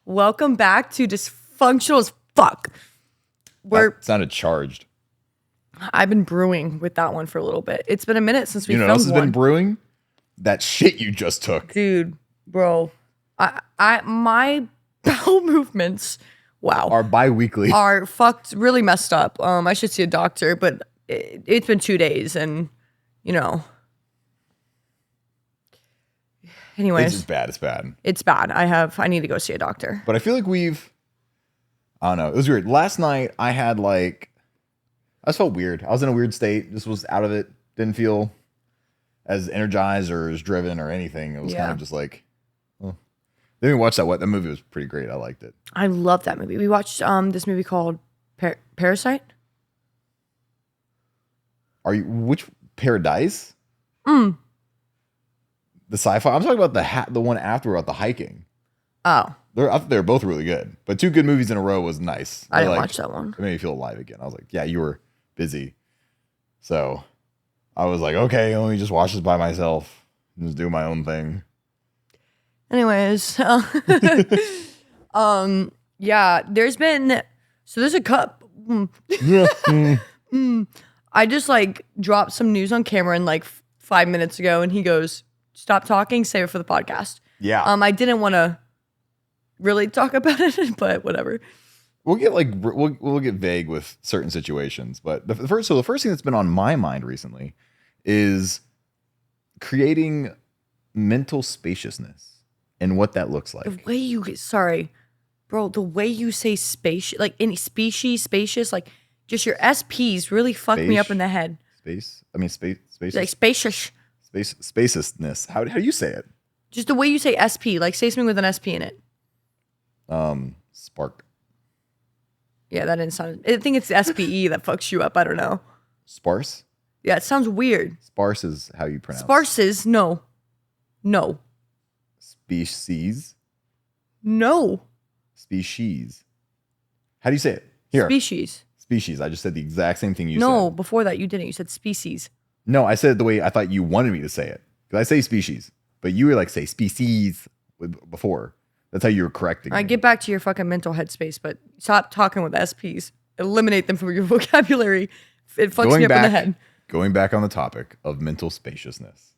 Welcome back to Dysfunctional As Fuck. That sounded charged. I've been brewing with that one for a little bit. It's been a minute since we filmed You know what else has one. been brewing? That shit you just took. Dude, bro. My bowel movements, wow, Are bi-weekly. are fucked, really messed up. I should see a doctor, but it's been 2 days and, you know. Anyways. It's just bad. It's bad. It's bad. I need to go see a doctor. But I feel like I don't know. It was weird. Last night I just felt weird. I was in a weird state. Just was out of it. Didn't feel as energized or as driven or anything. It was kind of just like, oh. Then we watched that movie was pretty great. I liked it. I love that movie. We watched this movie called Parasite. Which Paradise? The sci-fi. I'm talking about the one after about the hiking. Oh. They're both really good. But 2 good movies in a row was nice. I didn't watch that one. It made me feel alive again. I was like, yeah, you were busy. So I was like, okay, let me just watch this by myself and just do my own thing. Anyways. Yeah, there's a cup. I just dropped some news on Cameron 5 minutes ago and he goes, stop talking, save it for the podcast. Yeah. I didn't want to really talk about it, but whatever. We'll get we'll get vague with certain situations, but the first thing that's been on my mind recently is creating mental spaciousness and what that looks like. The way the way you say spacious, any species, spacious, just your SPs really fucked me up in the head. Spacious. Spacious. Spaciousness. How do you say it? Just the way you say SP, say something with an SP in it. Spark. Yeah, that didn't sound. I think it's SPE that fucks you up. I don't know. Sparse. Yeah, it sounds weird. Sparse is how you pronounce. Sparses, no. Species. No. Species. How do you say it? Here. Species. I just said the exact same thing you said. No, before that you didn't. You said species. No, I said it the way I thought you wanted me to say it. Because I say species, but you were say species before. That's how you were correcting me. Get back to your fucking mental headspace, but stop talking with SPs. Eliminate them from your vocabulary. It fucks me up in the head. Going back on the topic of mental spaciousness.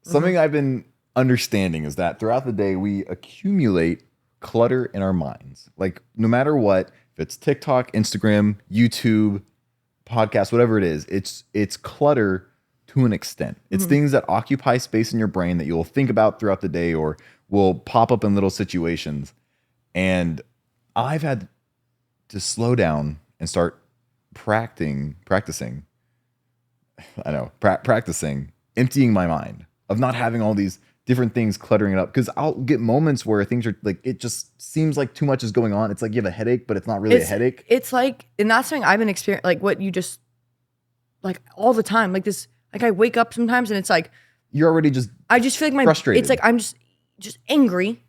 Something I've been understanding is that throughout the day, we accumulate clutter in our minds. No matter what, if it's TikTok, Instagram, YouTube, podcast, whatever it is, it's clutter to an extent. It's things that occupy space in your brain that you'll think about throughout the day or will pop up in little situations. And I've had to slow down and start practicing emptying my mind of not having all these different things cluttering it up. Because I'll get moments where things are it just seems like too much is going on. It's like you have a headache, but it's not really a headache. It's and that's something I've been experiencing, what you just, all the time. This, I wake up sometimes and it's you're already I just feel like frustrated. It's I'm just angry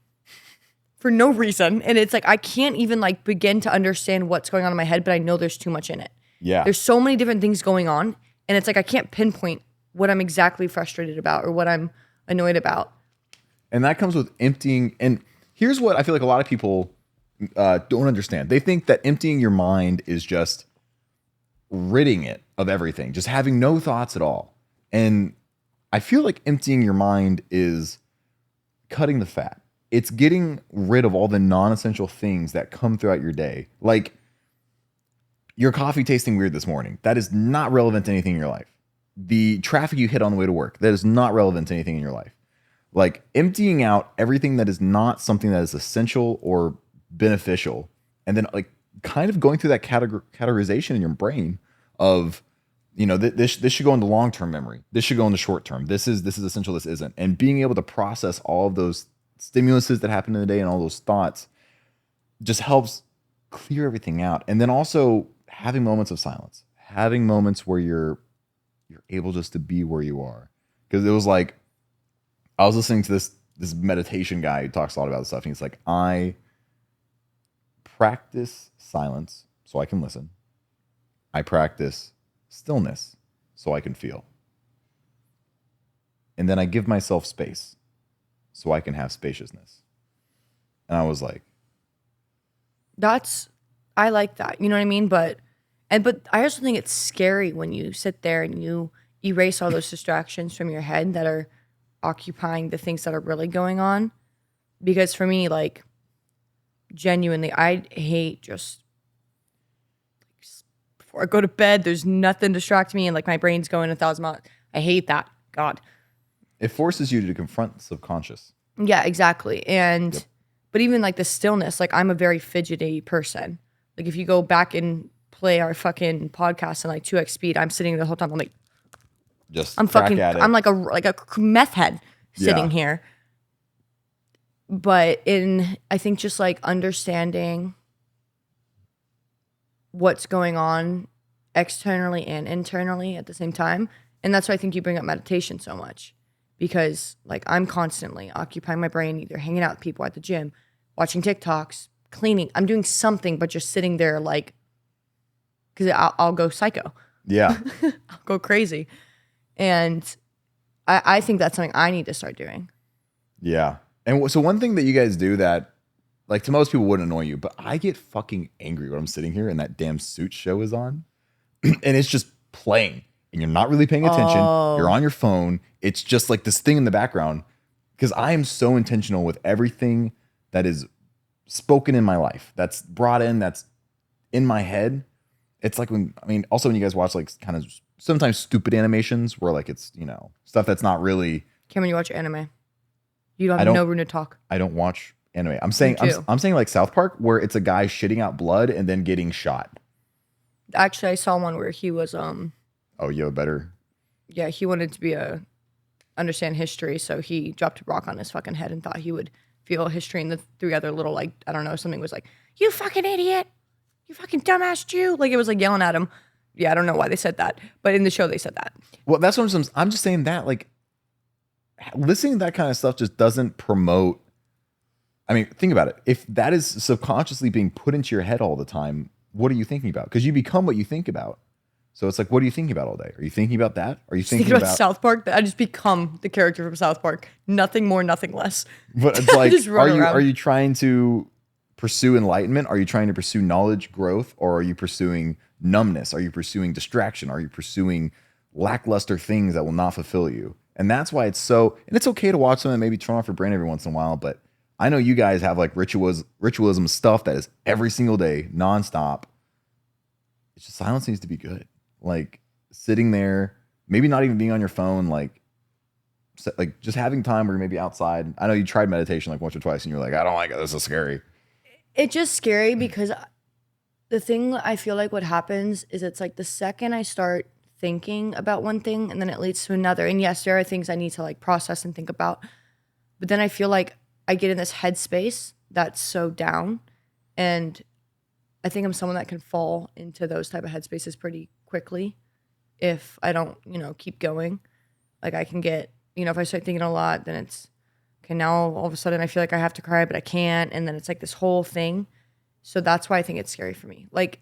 for no reason. And it's I can't even begin to understand what's going on in my head, but I know there's too much in it. Yeah. There's so many different things going on. And it's I can't pinpoint what I'm exactly frustrated about or what I'm annoyed about. And that comes with emptying. And here's what I feel like a lot of people don't understand. They think that emptying your mind is just ridding it of everything, just having no thoughts at all. And I feel like emptying your mind is cutting the fat. It's getting rid of all the non-essential things that come throughout your day. Like your coffee tasting weird this morning. That is not relevant to anything in your life. The traffic you hit on the way to work. That is not relevant to anything in your life. Emptying out everything that is not something that is essential or beneficial. And then kind of going through that categorization in your brain of, this should go into long-term memory. This should go into short-term. This is essential. This isn't. And being able to process all of those stimuluses that happen in the day and all those thoughts just helps clear everything out. And then also having moments of silence, having moments where you're able just to be where you are. Because it was I was listening to this meditation guy who talks a lot about this stuff. And he's I practice silence so I can listen. I practice stillness so I can feel. And then I give myself space so I can have spaciousness. And I was like, I like that. You know what I mean? But I also think it's scary when you sit there and you erase all those distractions from your head that are occupying the things that are really going on. Because for me, like, genuinely, I hate just before I go to bed, there's nothing distracting me and like my brain's going 1,000 miles. I hate that. God. it forces you to confront the subconscious. Yeah, exactly. And but even like the stillness, like I'm a very fidgety person. Like if you go back and play our fucking podcast in like 2x speed, I'm sitting the whole time. I'm like, Just I'm crack fucking, at it. I'm like a meth head sitting Yeah. here. But I think just like understanding what's going on externally and internally at the same time. And that's why I think you bring up meditation so much, because like I'm constantly occupying my brain, either hanging out with people at the gym, watching TikToks, cleaning. I'm doing something, but just sitting there like, because I'll go psycho. Yeah. I'll go crazy. And I think that's something I need to start doing. Yeah. And so one thing that you guys do that, like, to most people wouldn't annoy you, but I get fucking angry when I'm sitting here and that damn Suits show is on and it's just playing and you're not really paying attention. You're on your phone. It's just like this thing in the background, because I am so intentional with everything that is spoken in my life, that's brought in, that's in my head. It's like also when you guys watch like kind of sometimes stupid animations where like it's, stuff that's not really. Cameron, you watch anime. You don't have no room to talk. I don't watch anime. I'm saying like South Park, where it's a guy shitting out blood and then getting shot. Actually, I saw one where he was Oh, you have a better. Yeah, he wanted to understand history, so he dropped a rock on his fucking head and thought he would feel history. And the three other little, like, I don't know, something was like, "You fucking idiot, you fucking dumbass Jew!" Like it was like yelling at him. Yeah, I don't know why they said that, but in the show they said that. Well, that's what I'm just saying that, like, listening to that kind of stuff just doesn't promote. I mean, think about it. If that is subconsciously being put into your head all the time, what are you thinking about? Because you become what you think about. So it's like, what are you thinking about all day? Are you thinking about that? Are you thinking about South Park? I just become the character from South Park. Nothing more, nothing less. But it's like, Just run around. are you trying to pursue enlightenment? Are you trying to pursue knowledge, growth, or are you pursuing numbness? Are you pursuing distraction? Are you pursuing lackluster things that will not fulfill you? And that's why it's okay to watch something and maybe turn off your brain every once in a while. But I know you guys have like ritualism stuff that is every single day, nonstop. It's just, silence needs to be good. Like sitting there, maybe not even being on your phone, like just having time where you're maybe outside. I know you tried meditation like once or twice and you're like, I don't like it. This is scary. It's just scary because the thing I feel like what happens is it's like the second I start thinking about one thing and then it leads to another. And yes, there are things I need to like process and think about. But then I feel like I get in this headspace that's so down. And I think I'm someone that can fall into those type of headspaces pretty quickly if I don't, keep going. Like I can get, if I start thinking a lot, then it's, okay, now all of a sudden I feel like I have to cry, but I can't. And then it's like this whole thing. So that's why I think it's scary for me. Like,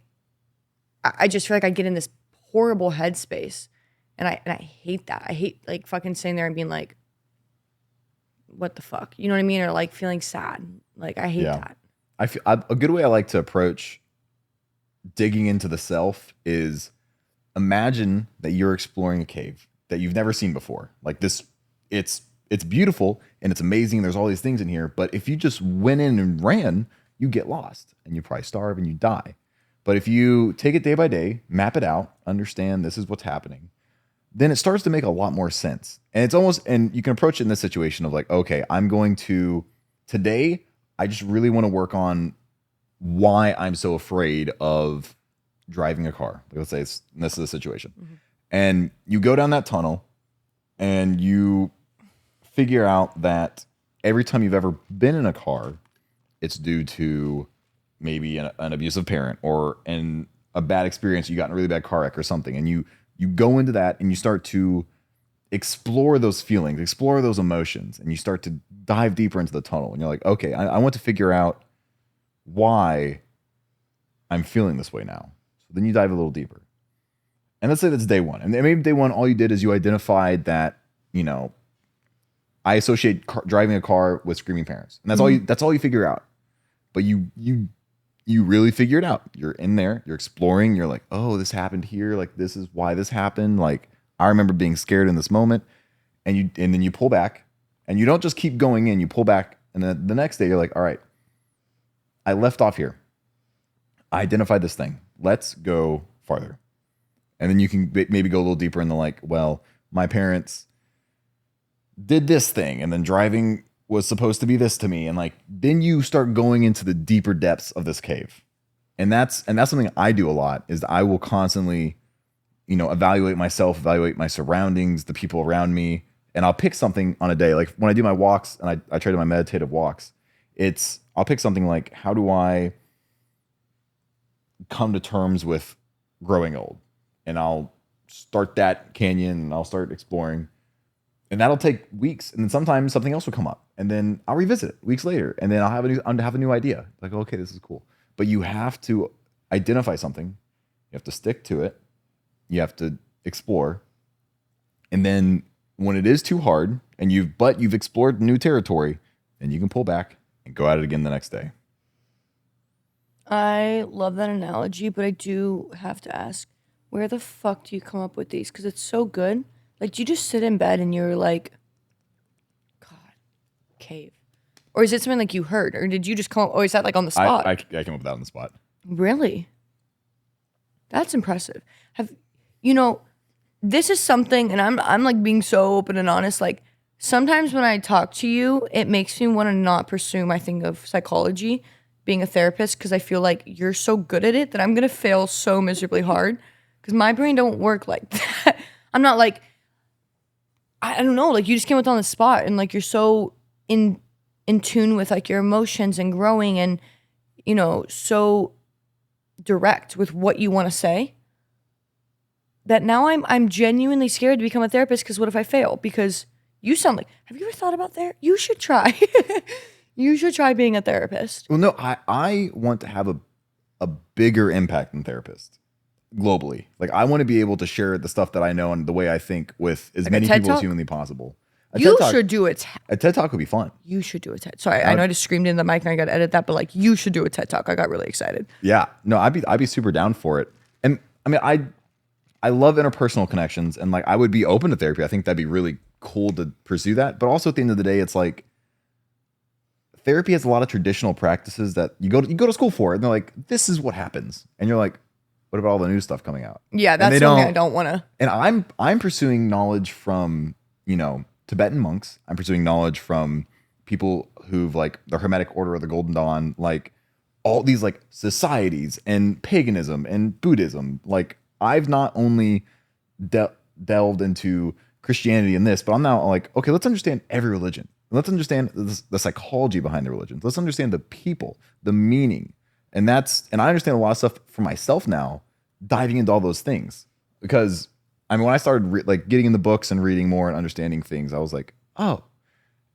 I just feel like I get in this horrible headspace and I hate that. I hate like fucking sitting there and being like, what the fuck? You know what I mean? Or like feeling sad. Like I hate that. I feel a good way I like to approach digging into the self is imagine that you're exploring a cave that you've never seen before. Like this, it's beautiful and it's amazing. There's all these things in here, but if you just went in and ran, you get lost and you probably starve and you die. But if you take it day by day, map it out, understand this is what's happening, then it starts to make a lot more sense. And it's almost, and you can approach it in this situation of like, okay, today, I just really want to work on why I'm so afraid of driving a car. Let's say this is the situation. Mm-hmm. And you go down that tunnel and you figure out that every time you've ever been in a car, it's due to maybe an abusive parent or a bad experience. You got in a really bad car wreck or something. And you go into that and you start to explore those feelings, explore those emotions, and you start to dive deeper into the tunnel. And you're like, okay, I want to figure out why I'm feeling this way now. So then you dive a little deeper. And let's say that's day one. And maybe day one, all you did is you identified that, I associate driving a car with screaming parents. And that's all you figure out. but you really figure it out. You're in there, you're exploring, you're like, oh, this happened here, like this is why this happened. Like I remember being scared in this moment, and then you pull back, and you don't just keep going in, you pull back, and then the next day you're like, all right, I left off here. I identified this thing. Let's go farther. And then you can maybe go a little deeper in the like, well, my parents did this thing, and then driving was supposed to be this to me. And like, then you start going into the deeper depths of this cave. And that's something I do a lot, is I will constantly, evaluate myself, evaluate my surroundings, the people around me. And I'll pick something on a day. Like when I do my walks, and I try to do my meditative walks, I'll pick something like, how do I come to terms with growing old? And I'll start that canyon, and I'll start exploring. And that'll take weeks. And then sometimes something else will come up, and then I'll revisit it weeks later. And then I'll have a new idea. Like, okay, this is cool. But you have to identify something. You have to stick to it. You have to explore. And then when it is too hard and you've explored new territory, then you can pull back and go at it again the next day. I love that analogy, but I do have to ask, where the fuck do you come up with these? Because it's so good. Like, do you just sit in bed and you're like, God, cave? Or is it something like you heard? Or did you just come up, or is that like on the spot? I came up with that on the spot. Really? That's impressive. This is something, and I'm like being so open and honest, like sometimes when I talk to you, it makes me want to not pursue my thing of psychology, being a therapist, because I feel like you're so good at it that I'm going to fail so miserably hard, because my brain don't work like that. I'm not like, I don't know, like you just came with on the spot, and like you're so in tune with like your emotions and growing, and so direct with what you want to say, that now I'm genuinely scared to become a therapist, because what if I fail? Because you sound like, have you ever thought about that? You should try. You should try being a therapist. Well, no, I want to have a bigger impact than therapist globally. Like I want to be able to share the stuff that I know and the way I think with as many people as humanly possible. You should do it. A TED Talk would be fun. You should do a TED. Sorry, I know I just screamed in the mic and I got to edit that, but like you should do a TED Talk. I got really excited. Yeah, no, I'd be super down for it. And I mean, I love interpersonal connections, and like I would be open to therapy. I think that'd be really cool to pursue that. But also at the end of the day, it's like therapy has a lot of traditional practices that you go to school for, and they're like, this is what happens, and you're like, what about all the new stuff coming out? Yeah, that's something I don't want to. And I'm pursuing knowledge from Tibetan monks. I'm pursuing knowledge from people who've like the Hermetic Order of the Golden Dawn, like all these like societies and paganism and Buddhism. Like I've not only delved into Christianity and this, but I'm now like, okay, let's understand every religion. Let's understand the psychology behind the religions. Let's understand the people, the meaning. And I understand a lot of stuff for myself now, diving into all those things. Because I mean, when I started getting in the books and reading more and understanding things, I was like, oh.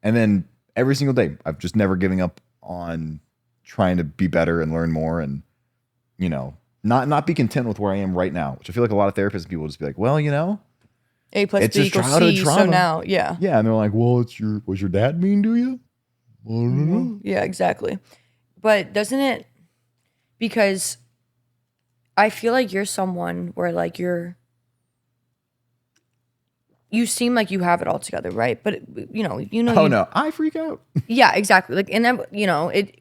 And then every single day, I've just never giving up on trying to be better and learn more, and not be content with where I am right now, which I feel like a lot of therapists and people will just be like, well, A plus it's B just equals childhood C, trauma. so now, yeah. Yeah, and they're like, well, was your dad mean to you? I don't know. Yeah, exactly. But doesn't it, because I feel like you're someone where like you seem like you have it all together, right? But Oh no, I freak out. Yeah, exactly. Like, and then it,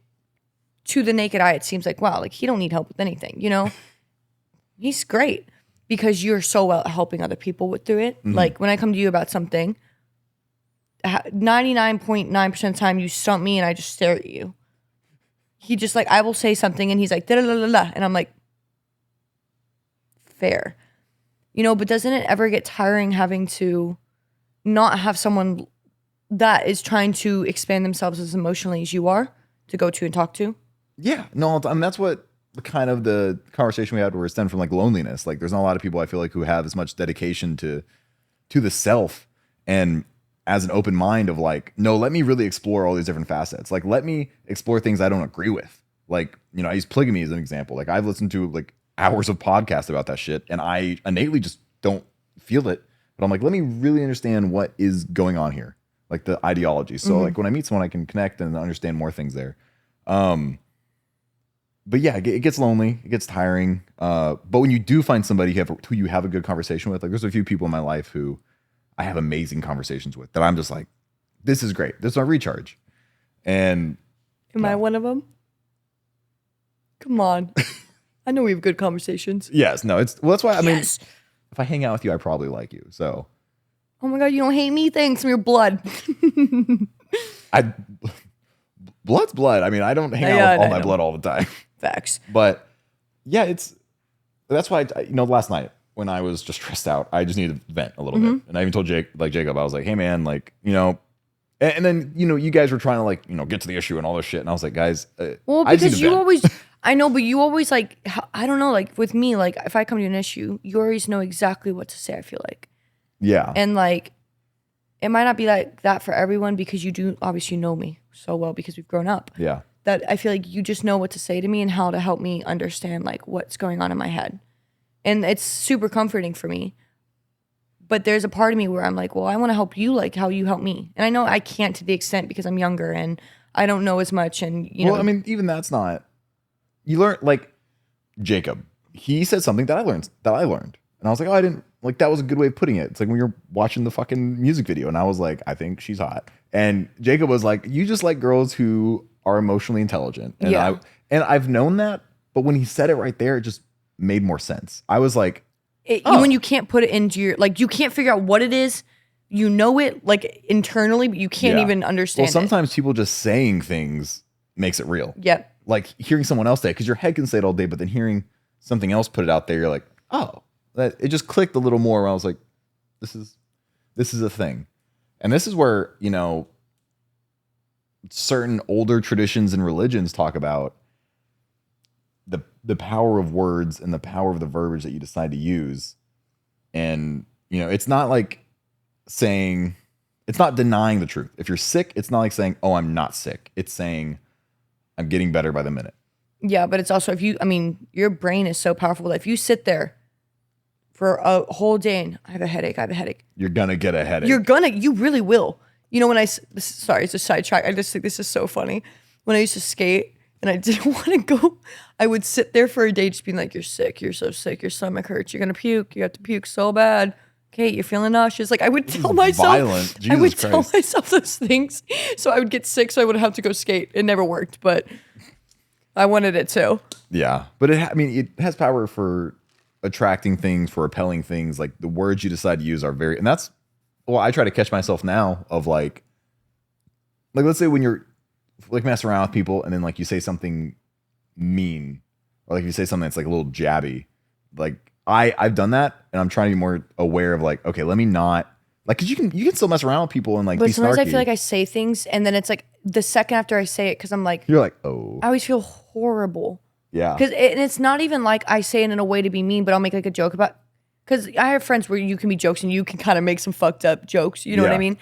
to the naked eye, it seems like, wow, like he don't need help with anything. He's great because you're so well at helping other people through it. Mm-hmm. Like when I come to you about something, 99.9% of the time you stump me and I just stare at you. He just like, I will say something and he's like, da da da da, and I'm like, fair. But doesn't it ever get tiring having to not have someone that is trying to expand themselves as emotionally as you are to go to and talk to? Yeah, no, I mean, that's what kind of the conversation we had where it stemmed from, like loneliness. Like there's not a lot of people I feel like who have as much dedication to the self and as an open mind of like, no, let me really explore all these different facets. Like let me explore things I don't agree with. Like, I use polygamy as an example. Like I've listened to like hours of podcasts about that shit and I innately just don't feel it. But I'm like, let me really understand what is going on here. Like the ideology. So like when I meet someone, I can connect and understand more things there. but yeah, it gets lonely, it gets tiring. But when you do find somebody who you have a good conversation with, like there's a few people in my life who I have amazing conversations with that I'm just like, this is great. This is my recharge. And Am I one of them? Come on. I know we have good conversations. yes, no, that's why I mean, if I hang out with you, I probably like you. So, oh my God, you don't hate me? Thanks. I'm your blood. Blood's blood. I mean, I don't hang out with all my blood all the time. Facts. But yeah, that's why, last night when I was just stressed out, I just needed to vent a little bit. And I even told Jacob, I was like, hey man, like, and then, you guys were trying to like, get to the issue and all this shit. And I was like, guys, well, because you always, I know, but you always like, I don't know, like with me, like if I come to an issue, you always know exactly what to say, I feel like. Yeah. And like, it might not be like that for everyone because you do obviously know me so well because we've grown up. Yeah. That I feel like you just know what to say to me and how to help me understand like what's going on in my head. And it's super comforting for me. But there's a part of me where I'm like, well, I want to help you like how you help me. And I know I can't to the extent because I'm younger and I don't know as much. And, Well, I mean, even that's not, you learn, like Jacob, he said something that I learned. And I was like, oh, I didn't, like, that was a good way of putting it. It's like when you're watching the fucking music video and I was like, I think she's hot. And Jacob was like, you just like girls who are emotionally intelligent. And yeah. I've known that, but when he said it right there, it just made more sense. I was like, when you can't put it into your, like, you can't figure out what it is, you know it like internally, but you can't even understand. Well, sometimes people just saying things makes it real. Yep. Like hearing someone else say it, because your head can say it all day, but then hearing something else put it out there, you're like, oh, it just clicked a little more. Where I was like, this is a thing. And this is where, certain older traditions and religions talk about the power of words and the power of the verbiage that you decide to use. And, it's not like saying, it's not denying the truth. If you're sick, it's not like saying, oh, I'm not sick. It's saying, I'm getting better by the minute. Yeah, but it's also, your brain is so powerful that if you sit there for a whole day and I have a headache, you're going to get a headache. You really will. Sorry, it's a sidetrack. I just think this is so funny. When I used to skate and I didn't want to go, I would sit there for a day just being like, you're sick, you're so sick, your stomach hurts, you're going to puke, you have to puke so bad. Okay, you're feeling nauseous. Like I would tell myself, tell myself those things. So I would get sick, so I would have to go skate. It never worked, but I wanted it to. Yeah, but it has power for attracting things, for repelling things. Like the words you decide to use are and that's, well, I try to catch myself now of like let's say when you're like messing around with people and then like you say something mean or like you say something that's like a little jabby, like I've done that and I'm trying to be more aware of like, okay, let me not like, cause you can still mess around with people and like, but be sometimes snarky. I feel like I say things and then it's like the second after I say it, cause I'm like, you're like, oh, I always feel horrible. Yeah. Cause it's not even like I say it in a way to be mean, but I'll make like a joke about, cause I have friends where you can be jokes and you can kind of make some fucked up jokes. You know what I mean?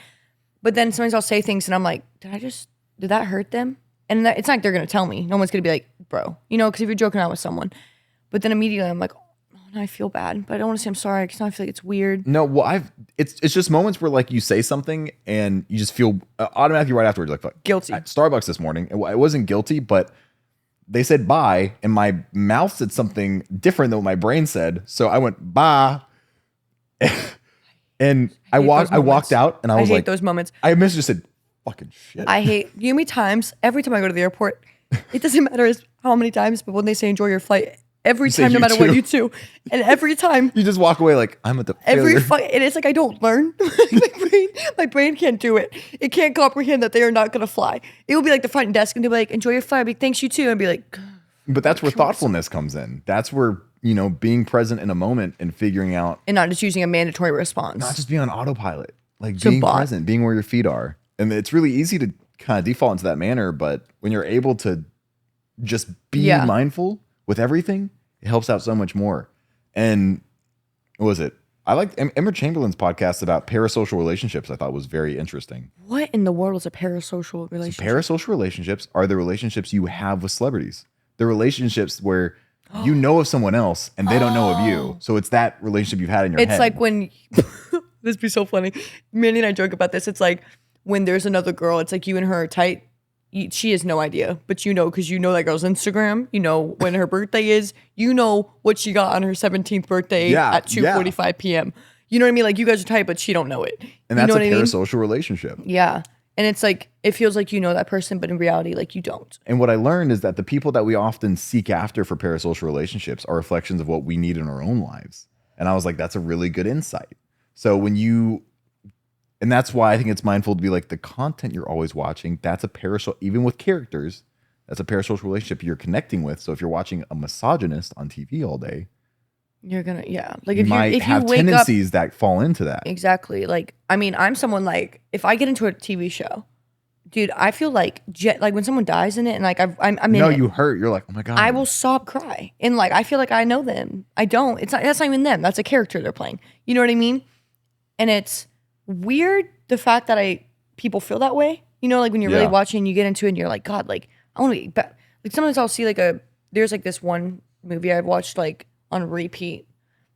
But then sometimes I'll say things and I'm like, did that hurt them? And it's not like they're going to tell me. No one's going to be like, bro, because if you're joking out with someone. But then immediately I'm like, oh, now I feel bad. But I don't want to say I'm sorry because now I feel like it's weird. No, well, it's just moments where like you say something and you just feel automatically right afterwards like, fuck. Guilty. At Starbucks this morning, it wasn't guilty, but they said bye and my mouth said something different than what my brain said. So I went, bye. And I walked out and I was like, I hate those moments. I just said, fucking shit. I hate, you know how many times, every time I go to the airport, it doesn't matter how many times, but when they say enjoy your flight, every time, no matter what, you too. And every time. You just walk away like, I'm at the failure. And it's like, I don't learn. my brain can't do it. It can't comprehend that they are not going to fly. It will be like the front desk and they'll be like, enjoy your flight. I'll be like, thanks, you too. And I'll be like. But that's where thoughtfulness comes in. That's where, being present in a moment and figuring out. And not just using a mandatory response. Not just being on autopilot. Like being present, being where your feet are. And it's really easy to kind of default into that manner. But when you're able to just be mindful with everything, it helps out so much more. And what was it? I liked Emma Chamberlain's podcast about parasocial relationships. I thought was very interesting. What in the world is a parasocial relationship? So parasocial relationships are the relationships you have with celebrities. The relationships where you know of someone else and they don't know of you. So it's that relationship you've had in your head. It's like when, this be so funny. Mandy and I joke about this. It's like when there's another girl, it's like you and her are tight. she has no idea, but you know, because you know that girl's Instagram, you know when her birthday is, you know what she got on her 17th birthday at 2:45 p.m. You know what I mean? Like, you guys are tight, but she don't know it. And you that's know a what I mean? parasocial relationship. Yeah. And it's like, it feels like you know that person, but in reality, like, you don't. And what I learned is that the people that we often seek after for parasocial relationships are reflections of what we need in our own lives. And I was like, that's a really good insight. So and that's why I think it's mindful to be like, the content you're always watching, that's a parasocial, even with characters, that's a parasocial relationship you're connecting with. So if you're watching a misogynist on TV all day, You're gonna, yeah. Like, you might have tendencies that fall into that. Exactly. Like, I mean, I'm someone, like, if I get into a TV show, dude, I feel like, like when someone dies in it, and like I'm in No, it, you hurt. You're like, oh my God. I will sob cry. And like, I feel like I know them. I don't. That's not even them. That's a character they're playing. You know what I mean? And it's weird, the fact that people feel that way. You know, like when you're really watching, you get into it and you're like, God, like, I want to be back. Like, sometimes I'll see there's like this one movie I've watched like on repeat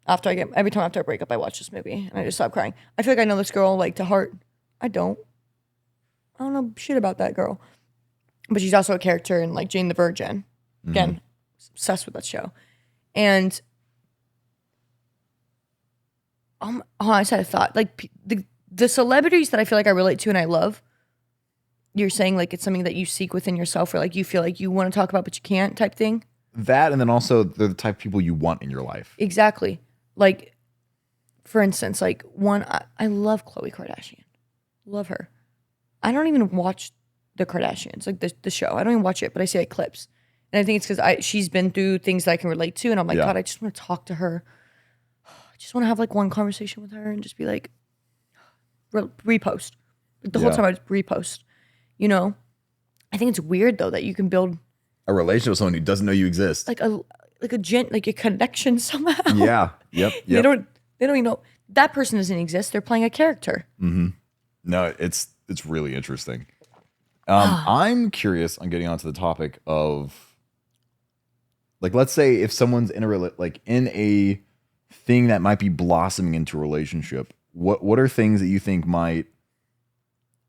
every time after I break up, I watch this movie and I just stop crying. I feel like I know this girl like to heart. I don't know shit about that girl. But she's also a character in like Jane the Virgin. Again, obsessed with that show. And I just had a thought. Like, the celebrities that I feel like I relate to and I love, you're saying like it's something that you seek within yourself, or like you feel like you want to talk about but you can't, type thing. That, and then also they're the type of people you want in your life. Exactly. Like, for instance, like I love Khloe Kardashian. Love her. I don't even watch the Kardashians, like the show. I don't even watch it, but I see like clips. And I think it's because she's been through things that I can relate to. And I'm like, God, I just want to talk to her. I just want to have like one conversation with her and just be like, repost. Like, the whole time I just repost, you know? I think it's weird though that you can build a relationship with someone who doesn't know you exist. Like a connection somehow. Yeah. Yep. They don't even know that person doesn't exist. They're playing a character. Mm-hmm. No, it's really interesting. I'm curious on getting onto the topic of, like, let's say if someone's in a thing that might be blossoming into a relationship, what are things that you think might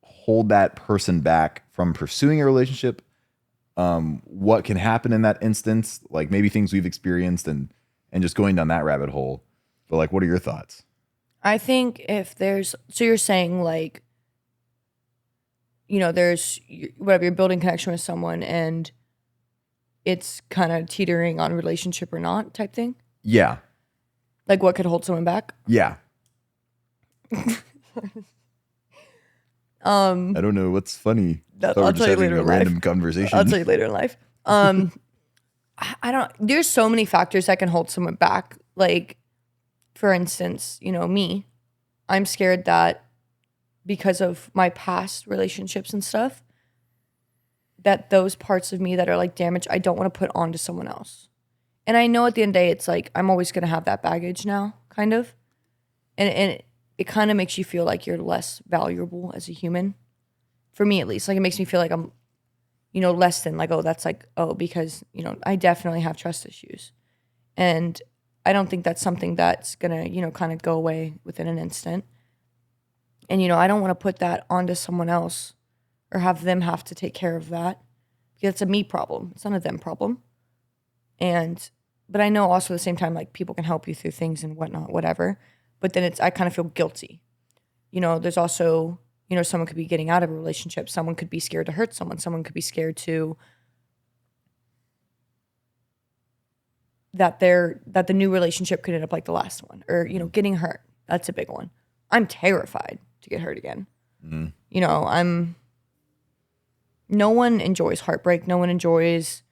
hold that person back from pursuing a relationship? What can happen in that instance? Like, maybe things we've experienced and just going down that rabbit hole. But like, what are your thoughts? I think so you're saying like, you know, there's whatever, you're building connection with someone and it's kind of teetering on relationship or not type thing. Yeah. Like, what could hold someone back? Yeah. I don't know what's funny. I'll tell you later in life. Random conversation. I'll tell you later in life. There's so many factors that can hold someone back. Like, for instance, you know, me, I'm scared that because of my past relationships and stuff, that those parts of me that are like damaged, I don't want to put onto someone else. And I know at the end of the day, it's like, I'm always going to have that baggage now, kind of. And it kind of makes you feel like you're less valuable as a human. For me, at least. Like, it makes me feel like I'm, you know, less than like, because, you know, I definitely have trust issues. And I don't think that's something that's going to, you know, kind of go away within an instant. And, you know, I don't want to put that onto someone else or have them have to take care of that, because it's a me problem. It's not a them problem. But I know also at the same time, like, people can help you through things and whatnot, whatever. But then I kind of feel guilty. You know, there's also, you know, someone could be getting out of a relationship. Someone could be scared to hurt someone. Someone could be scared that the new relationship could end up like the last one, or, you know, getting hurt. That's a big one. I'm terrified to get hurt again. Mm-hmm. You know, no one enjoys heartbreak. No one enjoys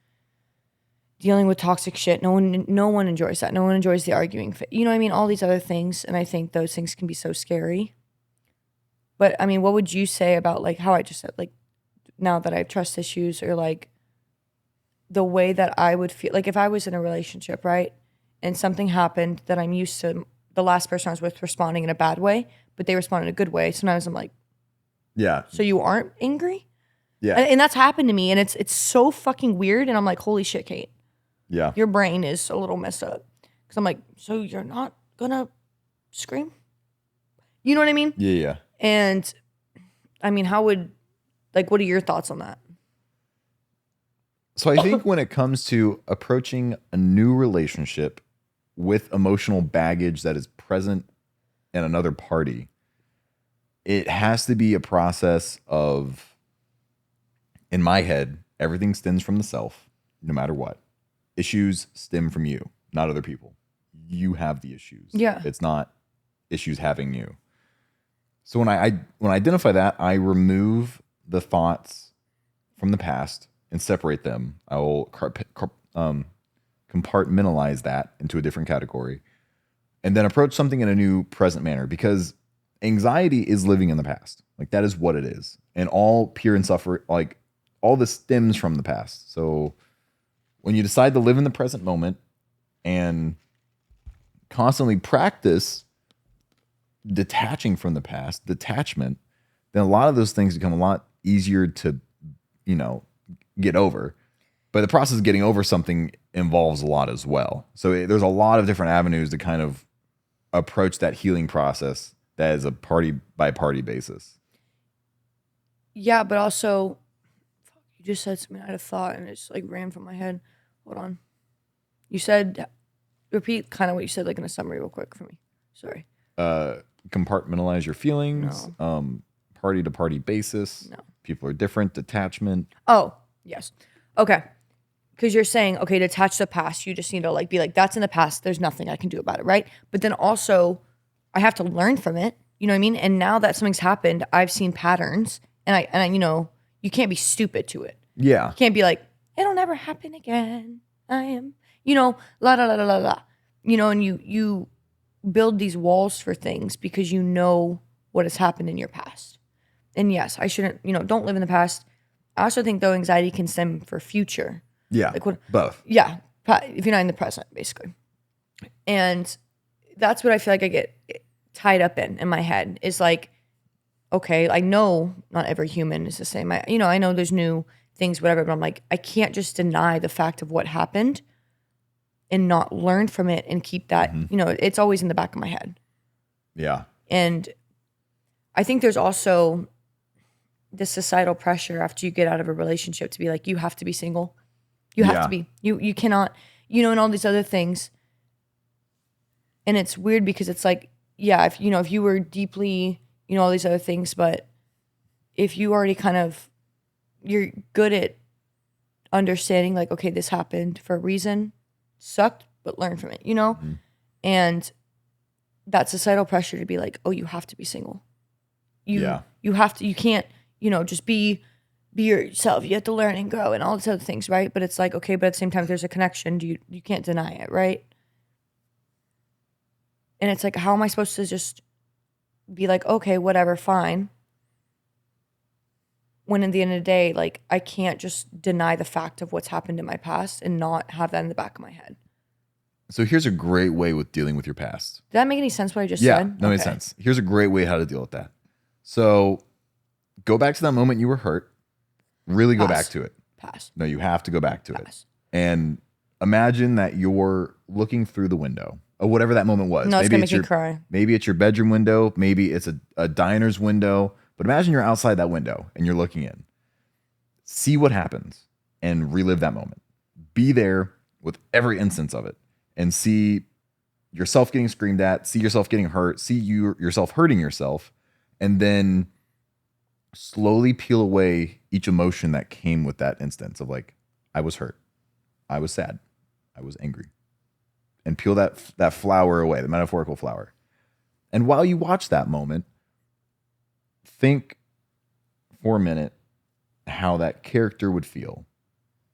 dealing with toxic shit. No one enjoys that. No one enjoys the arguing. You know what I mean? All these other things. And I think those things can be so scary. But I mean, what would you say about like how I just said, like, now that I have trust issues, or like the way that I would feel, like if I was in a relationship, right? And something happened that I'm used to the last person I was with responding in a bad way, but they responded in a good way. Sometimes I'm like, yeah. So you aren't angry? Yeah. And that's happened to me. And it's so fucking weird. And I'm like, holy shit, Kate. Yeah. Your brain is a little messed up. Because I'm like, so you're not gonna scream? You know what I mean? Yeah. And I mean, what are your thoughts on that? So I think when it comes to approaching a new relationship with emotional baggage that is present in another party, it has to be a process of, in my head, everything stems from the self, no matter what. Issues stem from you, not other people. You have the issues. Yeah. It's not issues having you. So when I identify that, I remove the thoughts from the past and separate them. I will compartmentalize that into a different category and then approach something in a new present manner, because anxiety is living in the past. Like, that is what it is. And all peer and suffer, like, all this stems from the past. So when you decide to live in the present moment and constantly practice detaching from the past, detachment, then a lot of those things become a lot easier to, get over. But the process of getting over something involves a lot as well. So there's a lot of different avenues to kind of approach that healing process that is a party by party basis. Yeah, but also, you just said something I had a thought and it's like ran from my head. Hold on. You said, repeat kind of what you said, like in a summary real quick for me. Sorry. Compartmentalize your feelings, party to party basis. No. People are different, detachment. Oh, yes. Okay. Because you're saying, okay, detach the past. You just need to like be like, that's in the past. There's nothing I can do about it, right? But then also, I have to learn from it. You know what I mean? And now that something's happened, I've seen patterns, and I you can't be stupid to it. Yeah. You can't be like, it'll never happen again. I am, la la la la la la. And you build these walls for things because you know what has happened in your past. And yes, I shouldn't, don't live in the past. I also think though anxiety can stem for future. Yeah. Like what? Both. Yeah. If you're not in the present, basically. And that's what I feel like I get tied up in my head is like, okay, I know not every human is the same. I know there's new things, whatever, but I'm like, I can't just deny the fact of what happened and not learn from it and keep that, it's always in the back of my head. Yeah. And I think there's also this societal pressure after you get out of a relationship to be like, you have to be single. You have to be. You cannot, and all these other things. And it's weird because it's like, yeah, if you were deeply, all these other things, but if you already you're good at understanding like, okay, this happened for a reason, sucked, but learn from it, Mm-hmm. And that societal pressure to be like, oh, you have to be single. You have to, you can't, just be yourself. You have to learn and grow and all these other things, right? But it's like, okay, but at the same time, there's a connection. You can't deny it, right? And it's like, how am I supposed to just be like, okay, whatever, fine. When at the end of the day, like, I can't just deny the fact of what's happened in my past and not have that in the back of my head. So here's a great way with dealing with your past. Did that make any sense what I just said? Yeah, that makes sense. Here's a great way how to deal with that. So go back to that moment you were hurt. Really go back to it. Pass. No, you have to go back to it. And imagine that you're looking through the window or whatever that moment was. No, it's going to make me cry. Maybe it's your bedroom window. Maybe it's a diner's window. But imagine you're outside that window and you're looking in. See what happens and relive that moment. Be there with every instance of it and see yourself getting screamed at, see yourself getting hurt, see yourself hurting yourself, and then slowly peel away each emotion that came with that instance of like, I was hurt, I was sad, I was angry. And peel that flower away, the metaphorical flower. And while you watch that moment, think for a minute how that character would feel.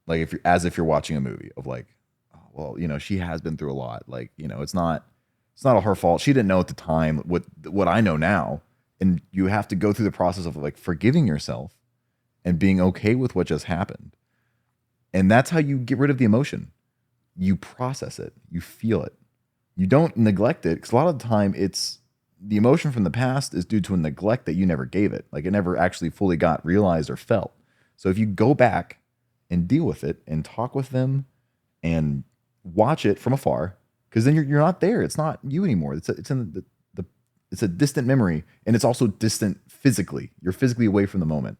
Like as if you're watching a movie of like, oh, well, she has been through a lot. Like, it's not all her fault. She didn't know at the time what I know now. And you have to go through the process of like forgiving yourself and being okay with what just happened. And that's how you get rid of the emotion. You process it, you feel it. You don't neglect it, because a lot of the time it's the emotion from the past is due to a neglect that you never gave it. Like it never actually fully got realized or felt. So if you go back and deal with it and talk with them and watch it from afar, because then you're not there. It's not you anymore. It's it's a distant memory, and it's also distant physically. You're physically away from the moment.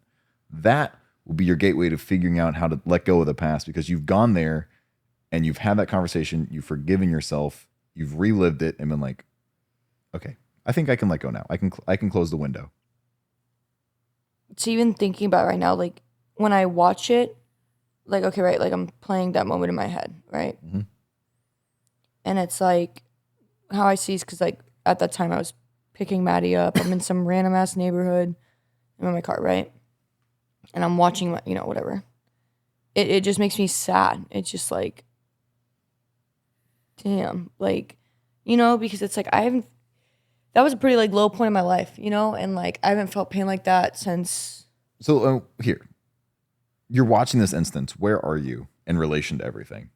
That will be your gateway to figuring out how to let go of the past, because you've gone there and you've had that conversation, you've forgiven yourself, you've relived it and been like, okay, I think I can let go now. I can close the window. So even thinking about it right now, like when I watch it, like, okay, right, like I'm playing that moment in my head, right? Mhm. And it's like how I see is because like at that time I was picking Maddie up. I'm in some random ass neighborhood. I'm in my car, right? And I'm watching my, whatever. It just makes me sad. It's just like, damn, like, because it's like that was a pretty like low point in my life, and like I haven't felt pain like that since. So here, you're watching this instance. Where are you in relation to everything?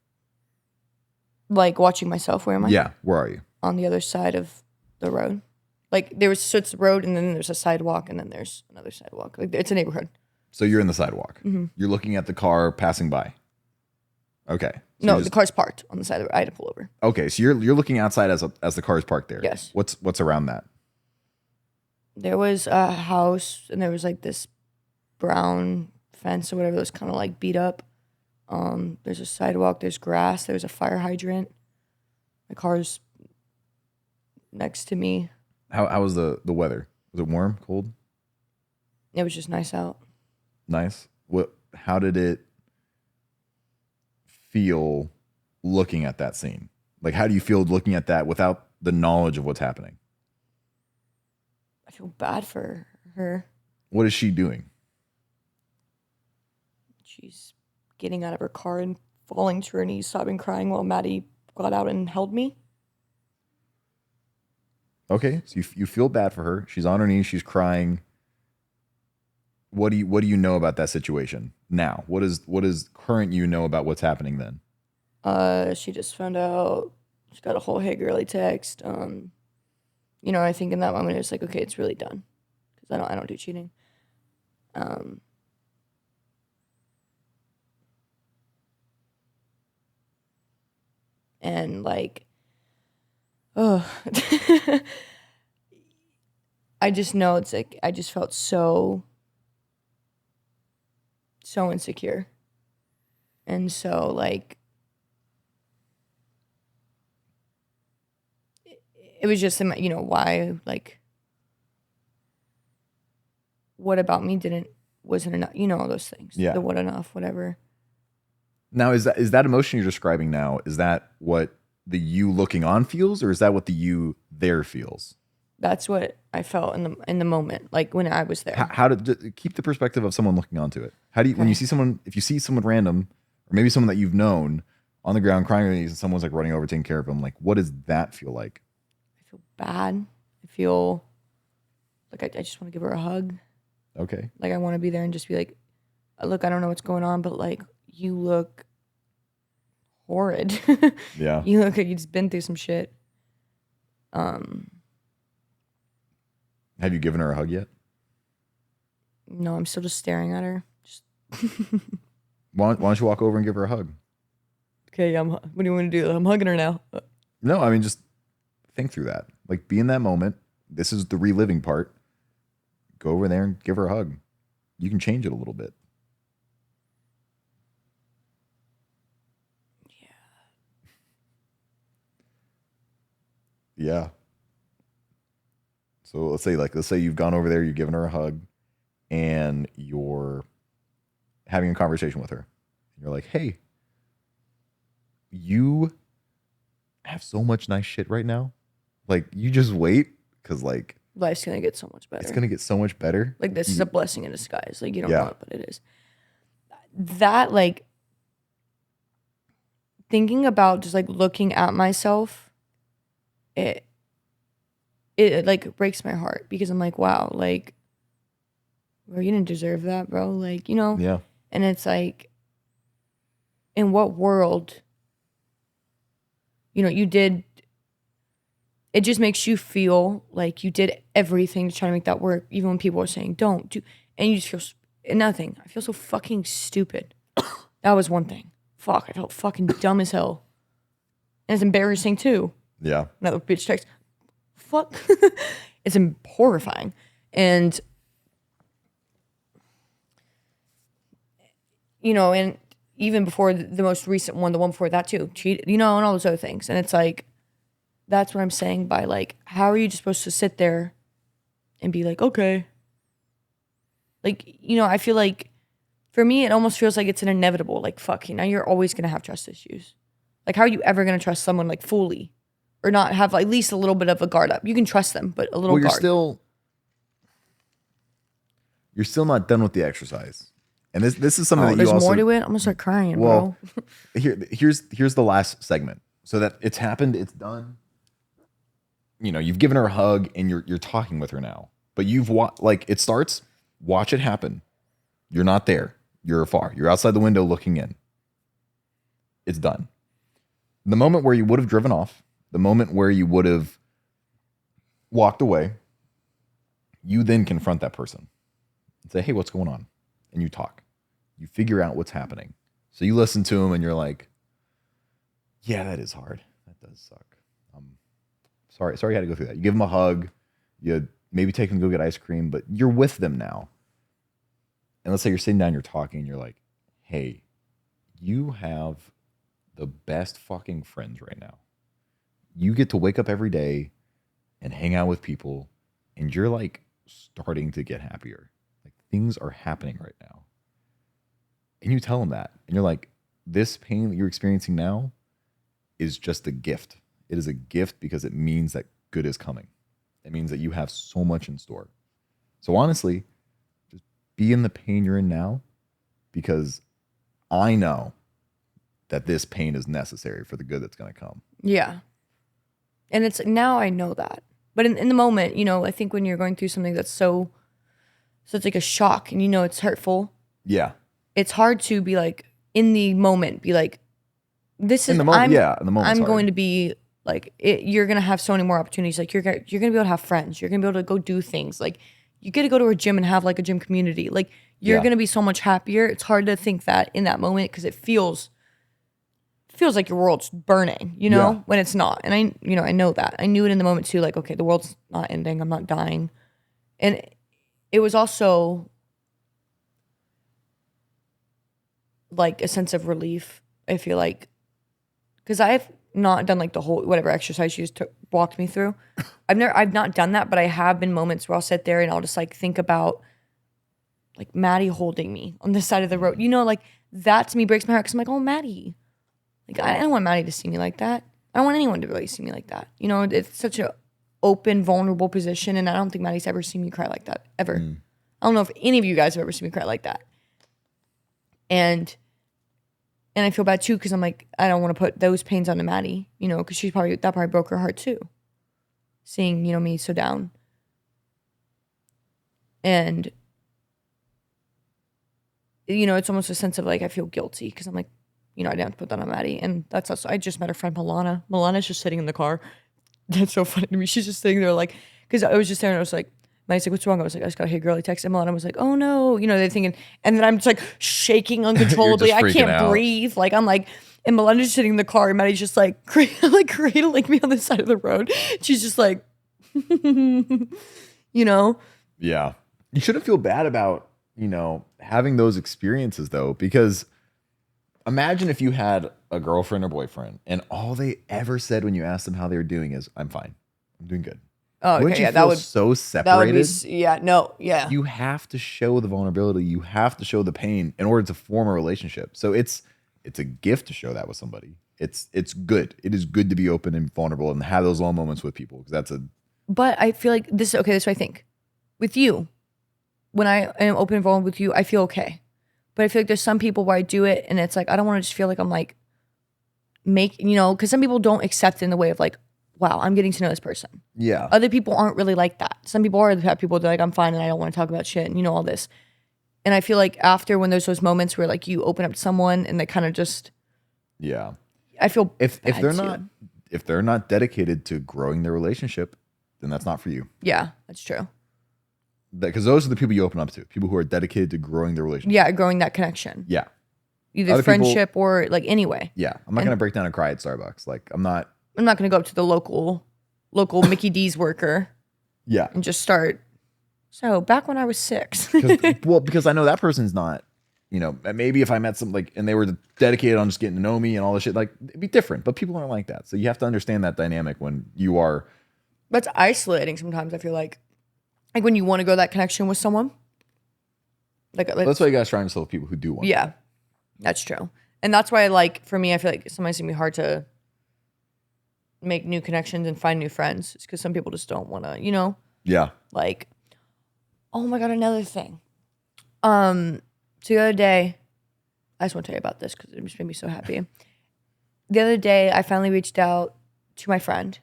Like watching myself, where am I? Yeah, where are you? On the other side of the road. Like so it's the road and then there's a sidewalk and then there's another sidewalk. Like it's a neighborhood. So you're in the sidewalk. Mm-hmm. You're looking at the car passing by. Okay. So No, the car's parked on the side of the road. I had to pull over. Okay, so you're looking outside as the car is parked there. Yes. What's around that? There was a house and there was like this brown fence or whatever that was kind of like beat up. There's a sidewalk, there's grass, there's a fire hydrant. My car's next to me. How was the weather? Was it warm, cold? It was just nice out. Nice. How did it feel looking at that scene? Like, how do you feel looking at that without the knowledge of what's happening? I feel bad for her. What is she doing? She's getting out of her car and falling to her knees, sobbing, crying while Maddie got out and held me. Okay, so you feel bad for her. She's on her knees. She's crying. What do you know about that situation now? What is current you know about what's happening then? She just found out. She got a whole "Hey girly" text. I think in that moment it's like, okay, it's really done because I don't do cheating. And like, oh, I just know it's like I just felt so insecure, and so like it was just why, like, what about me wasn't enough, all those things. Yeah. The what enough, whatever. Now, is that emotion you're describing now, is that what the you looking on feels, or is that what the you there feels? That's what I felt in the moment, like when I was there. How to keep the perspective of someone looking onto it? How do you, when you see someone, if you see someone random, or maybe someone that you've known on the ground crying, and someone's like running over taking care of them, like what does that feel like? I feel bad. I feel like I just want to give her a hug. Okay. Like I want to be there and just be like, look, I don't know what's going on, but like you look horrid. Yeah. You look like you just been through some shit. Have you given her a hug yet? No, I'm still just staring at her. Just Why don't you walk over and give her a hug? okay, what do you want to do? I'm hugging her now. No, I mean, just think through that. Like, be in that moment. This is the reliving part. Go over there and give her a hug. You can change it a little bit. Yeah. So let's say you've gone over there, you've given her a hug, and you're having a conversation with her. You're like, hey, you have so much nice shit right now. Like, you just wait, because like Life's gonna get so much better. it's gonna get so much better. Like this is a blessing in disguise. Like you don't Yeah. know it, but it is. That like thinking about just like looking at myself, it like breaks my heart because I'm like, wow, like, bro, you didn't deserve that, bro. Like, Yeah. And it's like, in what world, you did. It just makes you feel like you did everything to try to make that work, even when people are saying don't do, and you just feel nothing. I feel so fucking stupid. That was one thing. Fuck, I felt fucking dumb as hell, and it's embarrassing too. Yeah. Another bitch text. Fuck, it's horrifying, and and even before the most recent one, the one before that too, cheat, and all those other things. And it's like, that's what I'm saying by like, how are you just supposed to sit there and be like, okay. Like, I feel like for me, it almost feels like it's an inevitable, like, fuck, you're always going to have trust issues. Like, how are you ever going to trust someone like fully or not have at least a little bit of a guard up? You can trust them, but a little guard. You're still not done with the exercise. And this is something that you there's also... more to it? I'm going to start crying, bro. Here's the last segment. So that it's happened, it's done. You've given her a hug and you're talking with her now. But it starts, watch it happen. You're not there. You're afar. You're outside the window looking in. It's done. The moment where you would have driven off, the moment where you would have walked away, you then confront that person and say, hey, what's going on? And you talk. You figure out what's happening. So you listen to them and you're like, yeah, that is hard. That does suck. Sorry you had to go through that. You give them a hug. You maybe take them to go get ice cream, but you're with them now. And let's say you're sitting down, you're talking, and you're like, hey, you have the best fucking friends right now. You get to wake up every day and hang out with people, and you're like starting to get happier. Like things are happening right now. And you tell them that, and you're like, this pain that you're experiencing now is just a gift. It is a gift because it means that good is coming. It means that you have so much in store. So honestly, just be in the pain you're in now, because I know that this pain is necessary for the good that's going to come. Yeah. And it's now I know that. But in the moment, I think when you're going through something that's so it's like a shock and it's hurtful. Yeah. It's hard to be like, in the moment, be like, this is, in the moment, I'm going to be like, you're going to have so many more opportunities. Like you're going to be able to have friends. You're going to be able to go do things. Like you get to go to a gym and have like a gym community. Like you're going to be so much happier. It's hard to think that in that moment because it feels like your world's burning, when it's not. And I know that. I knew it in the moment too. Like, okay, the world's not ending. I'm not dying. And it was also like a sense of relief. I feel like, because I've not done like the whole whatever exercise you just walked me through. I've not done that, but I have been moments where I'll sit there and I'll just like think about like Maddie holding me on this side of the road. Like that to me breaks my heart because I'm like, oh, Maddie. Like I don't want Maddie to see me like that. I don't want anyone to really see me like that. It's such an open, vulnerable position, and I don't think Maddie's ever seen me cry like that ever. I don't know if any of you guys have ever seen me cry like that. And I feel bad too because I'm like, I don't want to put those pains onto Maddie, because that probably broke her heart too. Seeing, me so down. And, it's almost a sense of like, I feel guilty because I'm like, I didn't have to put that on Maddie. And that's also, I just met her friend Milana. Milana's just sitting in the car. That's so funny to me. She's just sitting there like, because I was just there and I was like, Maddie's like, what's wrong? I was like, I just got a hey girly text. And Milana was like, oh no. They're thinking, and then I'm just like shaking uncontrollably. I can't breathe. Like, I'm like, and Milana's just sitting in the car and Maddie's just like cradling me on the side of the road. She's just like, Yeah. You shouldn't feel bad about, having those experiences though, because imagine if you had a girlfriend or boyfriend and all they ever said when you asked them how they were doing is, I'm fine. I'm doing good. Oh, okay. Wouldn't you Yeah, feel so separated? Yeah. You have to show the vulnerability. You have to show the pain in order to form a relationship. So it's a gift to show that with somebody. It's good. It is good to be open and vulnerable and have those long moments with people because But I feel like this is okay. This is what I think. With you, when I am open and vulnerable with you, I feel okay. But I feel like there's some people where I do it and it's like, I don't want to just feel like I'm like, because some people don't accept it in the way of like, wow, I'm getting to know this person. Yeah. Other people aren't really like that. Some people are the type of people that are like, I'm fine and I don't want to talk about shit and all this. And I feel like after when there's those moments where like you open up to someone and they kind of just, I feel if they're not dedicated to growing their relationship, then that's not for you. Yeah, that's true. Because those are the people you open up to, people who are dedicated to growing their relationship. Yeah, growing that connection. Yeah. Either Other friendship or like anyway. Yeah. I'm not going to break down and cry at Starbucks. Like I'm not going to go up to the local Mickey D's worker. Yeah. And just start. So back when I was 6. Because I know that person's not, you know, maybe if I met some like, and they were dedicated on just getting to know me and all this shit, like it'd be different, but people aren't like that. So you have to understand that dynamic when you are. That's isolating sometimes. I feel like when you want to go that connection with someone. Like That's why you gotta surround yourself with people who do want. Yeah, that's true. And that's why for me, I feel like sometimes it's gonna be hard to make new connections and find new friends. It's because some people just don't want to, you know? Yeah. Like, oh my God, another thing. So the other day, I just want to tell you about this because it just made me so happy. The other day, I finally reached out to my friend,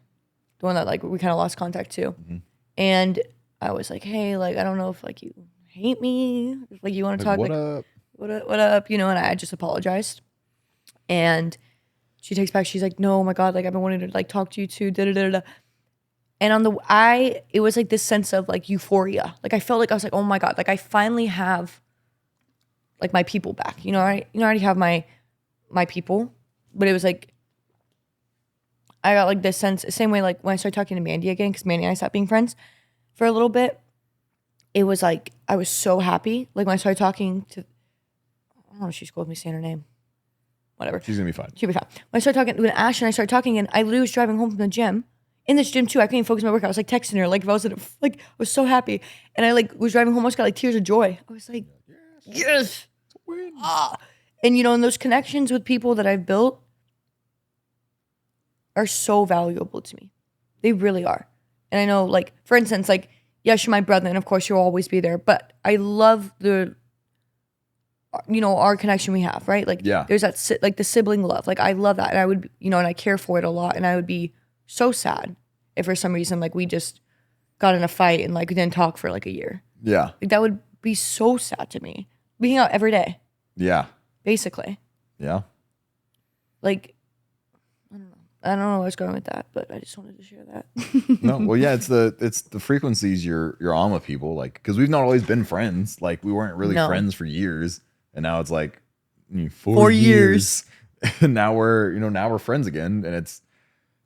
the one that like we kind of lost contact to. Mm-hmm. And I was like, hey, like, I don't know if like you hate me, if, like you want to talk. What like, up? What up? You know, and I just apologized. And she takes back, she's like, no, oh my God, like I've been wanting to like talk to you too, da da da da. And it was like this sense of like euphoria. Like I felt like I was like, oh my God, like I finally have like my people back. You know, I already have my people, but it was like I got like this sense, same way like when I started talking to Mandy again, because Mandy and I stopped being friends for a little bit. It was like I was so happy. Like when I started talking to, I don't know if she scolded me saying her name. Whatever. She's gonna be fine. She'll be fine. When I started talking with Ash and I started talking, and I literally was driving home from the gym. In this gym too, I couldn't even focus on my workout. I was like texting her, like if I was like I was so happy, and I like was driving home. I just got like tears of joy. I was like, yes. Ah. And you know, and those connections with people that I've built are so valuable to me. They really are. And I know, like for instance, like yes, you're my brother, and of course you'll always be there. But I love our connection we have, right? Like, yeah. There's that, like, the sibling love. Like, I love that. And I would, and I care for it a lot. And I would be so sad if for some reason, like, we just got in a fight and, like, we didn't talk for, like, a year. Yeah. Like, that would be so sad to me. We hang out every day. Yeah. Basically. Yeah. Like, I don't know where I was going with that, but I just wanted to share that. No, well, yeah, it's the frequencies you're on with people, like, because we've not always been friends. Like, we weren't really friends for years. And now it's like 4 years. And now we're friends again.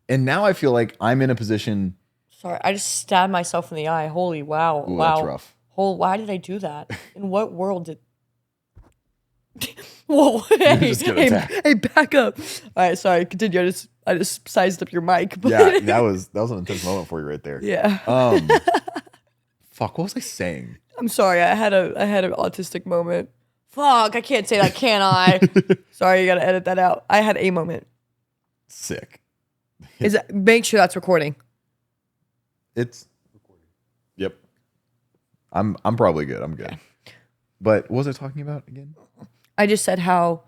And now I feel like I'm in a position. Sorry, I just stabbed myself in the eye. Holy wow. Ooh, wow. That's rough. Why did I do that? In what world did Whoa, hey, back up. All right, sorry, continue. I just sized up your mic. But yeah, that was an intense moment for you right there. Yeah. Fuck, what was I saying? I'm sorry, I had an autistic moment. Fuck, I can't say that, can I? Sorry, you gotta edit that out. I had a moment. Sick. Make sure that's recording. It's recording. Yep. I'm probably good. I'm good. Okay. But what was I talking about again? I just said how.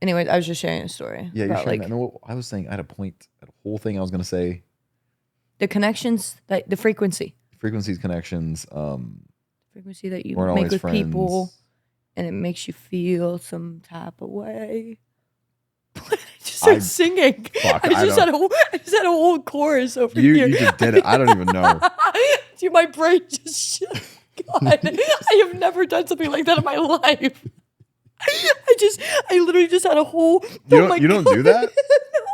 Anyway, I was just sharing a story. Yeah, you're sharing that. No, I was saying I had a whole thing I was gonna say. The connections, the frequency. Frequencies, connections. Frequency that you make with friends. People. And it makes you feel some type of way. I just started singing. Fuck, I just had a whole chorus over here. You just did it. I don't even know. Dude, my brain just shut. God, I have never done something like that in my life. I literally just had a whole. You don't do that?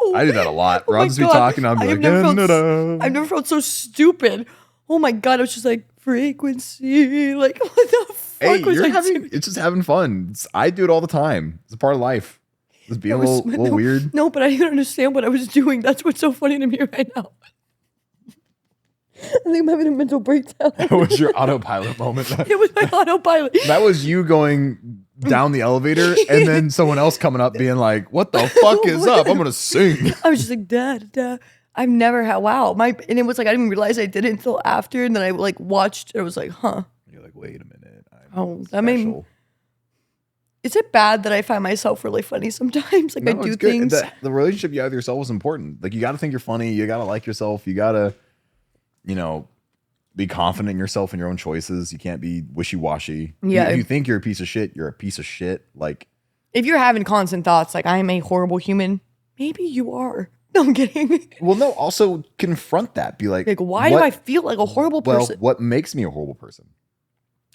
No. I do that a lot. I'll just be talking. I'll be like, I've never felt so stupid. Oh my God, I was just like, frequency. Like, what the fuck was I doing? It's just having fun. I do it all the time. It's a part of life. Just being a little weird. No, but I didn't understand what I was doing. That's what's so funny to me right now. I think I'm having a mental breakdown. That was your autopilot moment. It was my autopilot. That was you going down the elevator and then someone else coming up being like, what the fuck is up? I'm going to sing. I was just like, da. I've never had, wow. And it was like, I didn't realize I did it until after. And then I like watched, I was like, huh. You're like, wait a minute. I mean, is it bad that I find myself really funny sometimes? Like, no, I do things. The relationship you have with yourself is important. Like, you got to think you're funny. You got to like yourself. You got to, be confident in yourself and your own choices. You can't be wishy-washy. Yeah. If you think you're a piece of shit, you're a piece of shit. Like, if you're having constant thoughts like, I am a horrible human, maybe you are. No, I'm kidding. Well, no, also confront that. Be like, why do I feel like a horrible person? Well, what makes me a horrible person?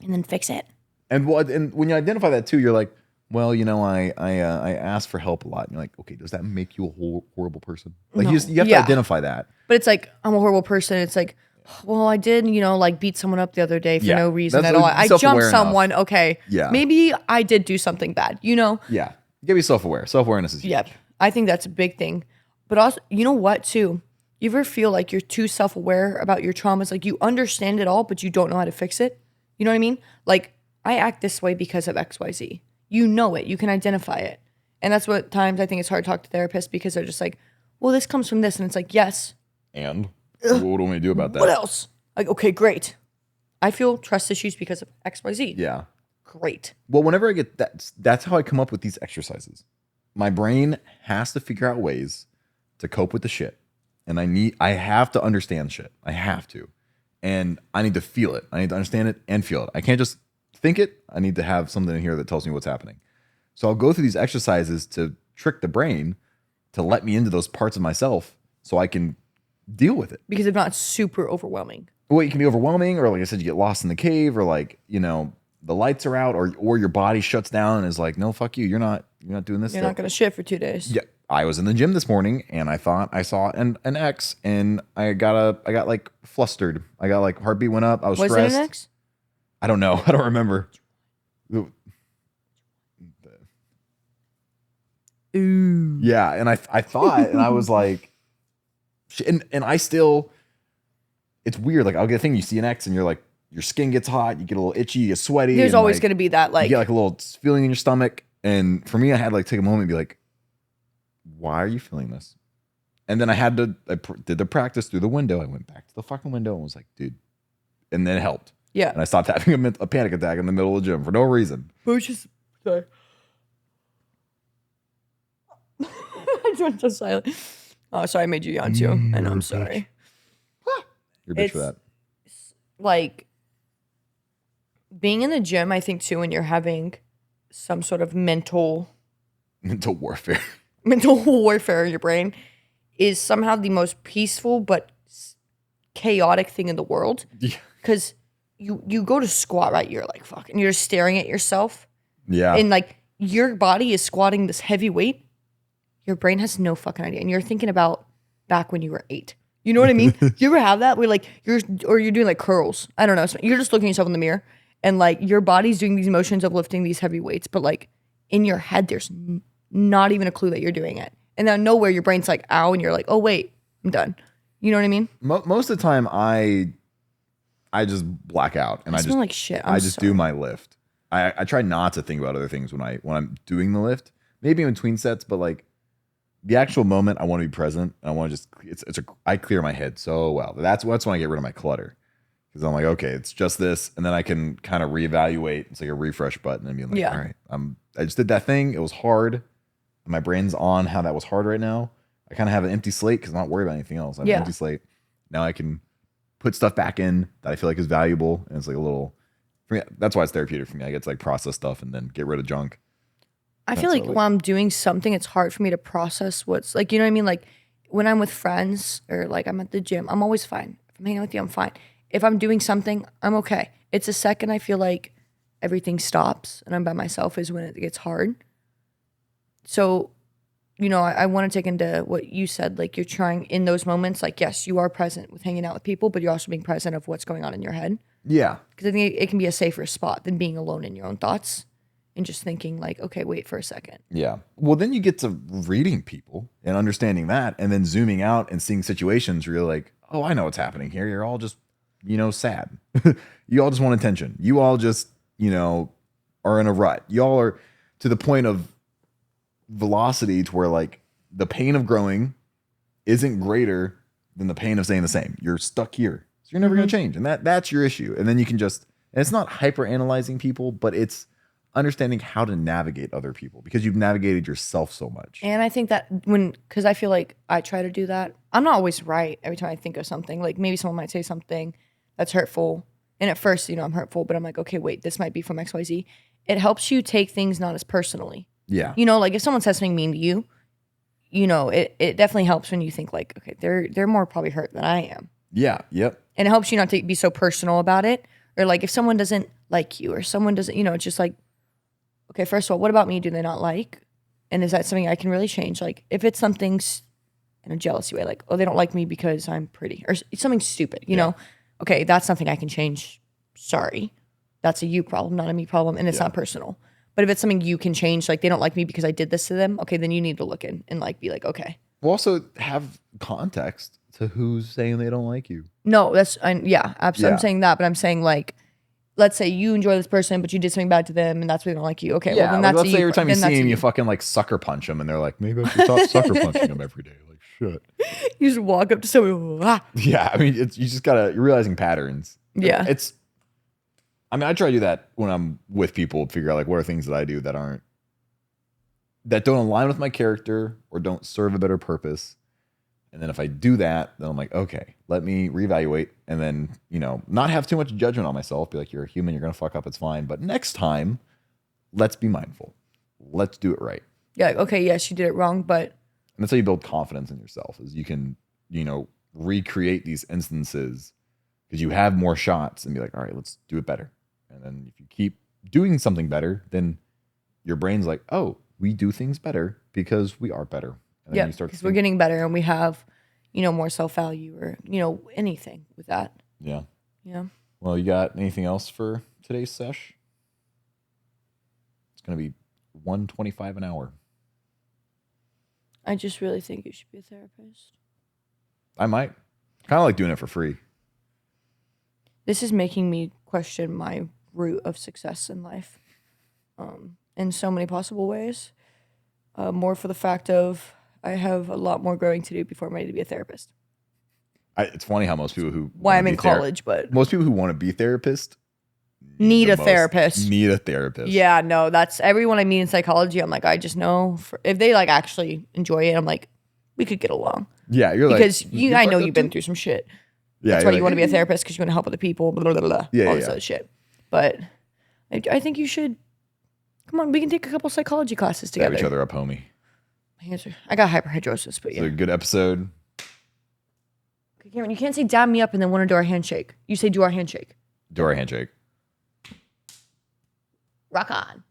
And then fix it. And when you identify that too, you're like, well, I ask for help a lot. And you're like, okay, does that make you a horrible person? Like, no. you have to identify that. But it's like, I'm a horrible person. It's like, well, I did, like beat someone up the other day for Yeah, no reason that's at all. I self-aware jumped enough. someone. Okay. Yeah. Maybe I did do something bad, Yeah. You gotta be self-aware. Self-awareness is huge. Yep. I think that's a big thing. But also, you know what, too? You ever feel like you're too self-aware about your traumas? Like you understand it all, but you don't know how to fix it? You know what I mean? Like, I act this way because of XYZ. You know it. You can identify it. And that's what times I think it's hard to talk to therapists because they're just like, well, this comes from this. And it's like, yes. And what do we want me to do about that? What else? Like, okay, great. I feel trust issues because of XYZ. Yeah. Great. Well, whenever I get that's how I come up with these exercises. My brain has to figure out ways to cope with the shit. And I have to understand shit. I have to. And I need to feel it. I need to understand it and feel it. I can't just think it. I need to have something in here that tells me what's happening. So I'll go through these exercises to trick the brain to let me into those parts of myself so I can deal with it. Because if not, it's super overwhelming. Well, it can be overwhelming, or like I said, you get lost in the cave, or like, the lights are out, or your body shuts down and is like, no, fuck you. You're not doing this. You're not going to shit for 2 days. Yeah. I was in the gym this morning and I thought I saw an X and I got like flustered. I got like heartbeat went up. I was stressed. Was it an X? I don't know. I don't remember. Ooh. Yeah. And I thought, and I was like, and I still, it's weird. Like I'll get a thing, you see an X and you're like, your skin gets hot, you get a little itchy, you get sweaty. There's always going to be that you get like a little feeling in your stomach. And for me, I had to like take a moment and be like, why are you feeling this? And then I did the practice through the window. I went back to the fucking window and was like, dude. And then it helped. Yeah. And I stopped having a panic attack in the middle of the gym for no reason. Which is, sorry. I went so silent. Oh, sorry, I made you yawn too. I know, I'm sorry. You're a bitch for that. Like, being in the gym, I think too, when you're having some sort of mental warfare. Mental warfare in your brain is somehow the most peaceful but chaotic thing in the world. Yeah. Because you go to squat, right? You're like, fuck. And you're just staring at yourself. Yeah. And like your body is squatting this heavy weight. Your brain has no fucking idea. And you're thinking about back when you were 8. You know what I mean? You ever have that where like you're doing like curls? I don't know. So you're just looking at yourself in the mirror and like your body's doing these motions of lifting these heavy weights. But like in your head, there's not even a clue that you're doing it. And then nowhere your brain's like, ow, and you're like, oh wait, I'm done. You know what I mean? Most of the time I just black out and I smell just like shit. I just do my lift. I try not to think about other things when I'm doing the lift. Maybe in between sets, but like the actual moment I want to be present and I want to just I clear my head so well. That's when I get rid of my clutter. Because I'm like, okay, it's just this, and then I can kind of reevaluate. It's like a refresh button and be like, all right, I just did that thing. It was hard. My brain's on how that was hard right now. I kind of have an empty slate because I'm not worried about anything else. I have an empty slate. Now I can put stuff back in that I feel like is valuable. And it's like a little, for me, that's why it's therapeutic for me. I get to like process stuff and then get rid of junk. I feel like when I'm doing something, it's hard for me to process what's like, you know what I mean? Like when I'm with friends or like I'm at the gym, I'm always fine. If I'm hanging out with you, I'm fine. If I'm doing something, I'm okay. It's a second I feel like everything stops and I'm by myself is when it gets hard. So, I want to take into what you said, like you're trying in those moments, like, yes, you are present with hanging out with people, but you're also being present of what's going on in your head. Yeah. Because I think it can be a safer spot than being alone in your own thoughts and just thinking like, okay, wait for a second. Yeah. Well, then you get to reading people and understanding that and then zooming out and seeing situations where you're like, oh, I know what's happening here. You're all just, sad. You all just want attention. You all just, are in a rut. You all are to the point of velocity to where like the pain of growing isn't greater than the pain of staying the same. You're stuck here. So you're never going to change. And that's your issue. And then you can and it's not hyper analyzing people, but it's understanding how to navigate other people because you've navigated yourself so much. And I think that because I feel like I try to do that. I'm not always right every time I think of something. Like maybe someone might say something that's hurtful. And at first, I'm hurtful, but I'm like, okay, wait, this might be from XYZ. It helps you take things not as personally. Yeah. Like if someone says something mean to you, it definitely helps when you think like, okay, they're more probably hurt than I am. Yeah. Yep. And it helps you not to be so personal about it. Or like if someone doesn't like you or someone doesn't, it's just like, okay, first of all, what about me do they not like? And is that something I can really change? Like if it's something in a jealousy way, like, oh, they don't like me because I'm pretty or something stupid, you know? okay, that's something I can change. Sorry. That's a you problem, not a me problem. And it's not personal. But if it's something you can change, like they don't like me because I did this to them, okay, then you need to look in and like be like, okay. We'll also have context to who's saying they don't like you. No, absolutely. Yeah. I'm saying that, but I'm saying like, let's say you enjoy this person, but you did something bad to them, and that's why they don't like you. Okay, well then that's let's say every time you see him, you you fucking like sucker punch them, and they're like, maybe I should stop sucker punching them every day. Like shit. You just walk up to somebody. Ah. Yeah, I mean, you just gotta. You're realizing patterns. Yeah, I mean, I try to do that when I'm with people, figure out like what are things that I do that don't align with my character or don't serve a better purpose. And then if I do that, then I'm like, okay, let me reevaluate and then, not have too much judgment on myself. Be like, you're a human, you're going to fuck up, it's fine. But next time, let's be mindful. Let's do it right. Yeah, okay, yes, you did it wrong, but. And that's how you build confidence in yourself is you can, recreate these instances because you have more shots and be like, all right, let's do it better. And then if you keep doing something better, then your brain's like, oh, we do things better because we are better. And then yeah, because we're getting better and we have, more self-value or, anything with that. Yeah. Yeah. Well, you got anything else for today's sesh? It's going to be $125 an hour. I just really think you should be a therapist. I might. Kind of like doing it for free. This is making me question my route of success in life in so many possible ways. More for the fact of I have a lot more growing to do before I'm ready to be a therapist. It's funny how most people who why I'm in college, but most people who want to be therapists need a therapist. Need a therapist. Yeah, no, that's everyone I meet in psychology. I'm like, I just know if they like actually enjoy it, I'm like, we could get along. Yeah, you're because like I know you've been through some shit. Yeah, that's why you want to be a therapist because you want to help other people. Blah, blah, blah, yeah, all this other shit. But I think you should. Come on, we can take a couple psychology classes together. Dab each other up, homie. I got hyperhidrosis, but yeah. It's a good episode. Okay, Cameron, you can't say dab me up and then want to do our handshake. You say do our handshake. Do our handshake. Rock on.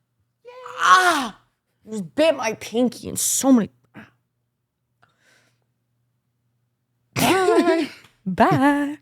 Yay. Ah! Just bit my pinky and so many. Bye. Bye.